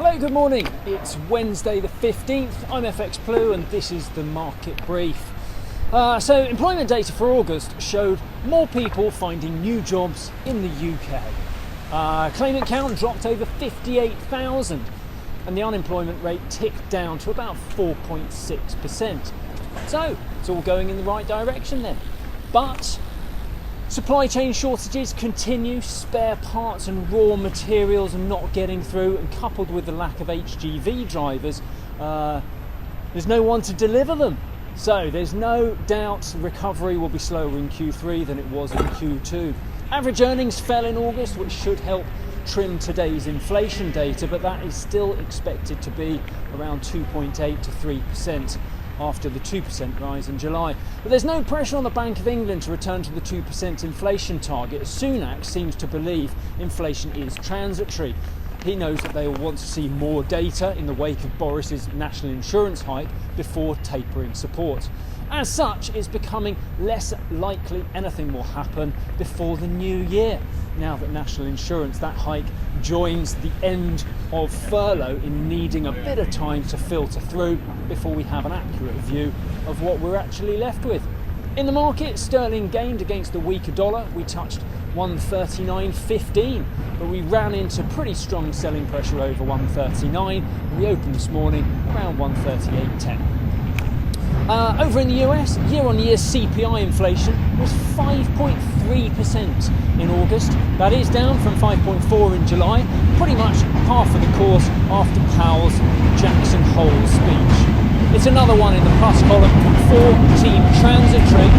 Hello, good morning. It's Wednesday the 15th. I'm FX Plu and this is the market brief. So employment data for August showed more people finding new jobs in the UK. Claimant count dropped over 58,000 and the unemployment rate ticked down to about 4.6%. So it's all going in the right direction then. But supply chain shortages continue, spare parts and raw materials are not getting through, and coupled with the lack of HGV drivers, there's no one to deliver them. So there's no doubt recovery will be slower in Q3 than it was in Q2. Average earnings fell in August, which should help trim today's inflation data, but that is still expected to be around 2.8 to 3%. After the 2% rise in July. But there's no pressure on the Bank of England to return to the 2% inflation target. Sunak seems to believe inflation is transitory. He knows that they will want to see more data in the wake of Boris's national insurance hike before tapering support. As such, it's becoming less likely anything will happen before the new year. Now that national insurance, that hike joins the end of furlough in needing a bit of time to filter through before we have an accurate view of what we're actually left with. In the market, sterling gained against the weaker dollar. We touched 139.15, but we ran into pretty strong selling pressure over 139. We opened this morning around 138.10. Over in the US, year-on-year CPI inflation was 5.3% in August. That is down from 5.4 in July, pretty much half of the course after Powell's Jackson Hole speech. It's another one in the plus column, 14 transitory.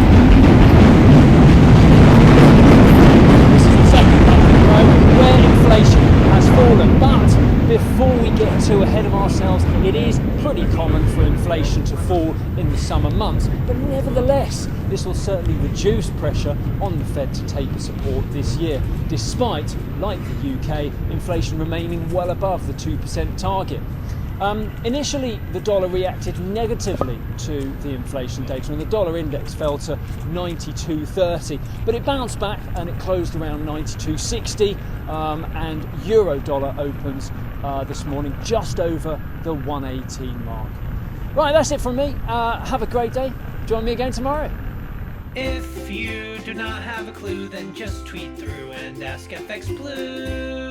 This is the second month in a row where inflation has fallen, but before we get too ahead of ourselves, it is pretty common for inflation to fall in the summer months, but nevertheless, this will certainly reduce pressure on the Fed to taper support this year, despite, like the UK, inflation remaining well above the 2% target. Initially, the dollar reacted negatively to the inflation data, and the dollar index fell to 92.30, but it bounced back and it closed around 92.60, and euro dollar opens this morning just over the 118 mark. Right, that's it from me. Have a great day. Join me again tomorrow. If you do not have a clue, then just tweet through and ask FX Blue.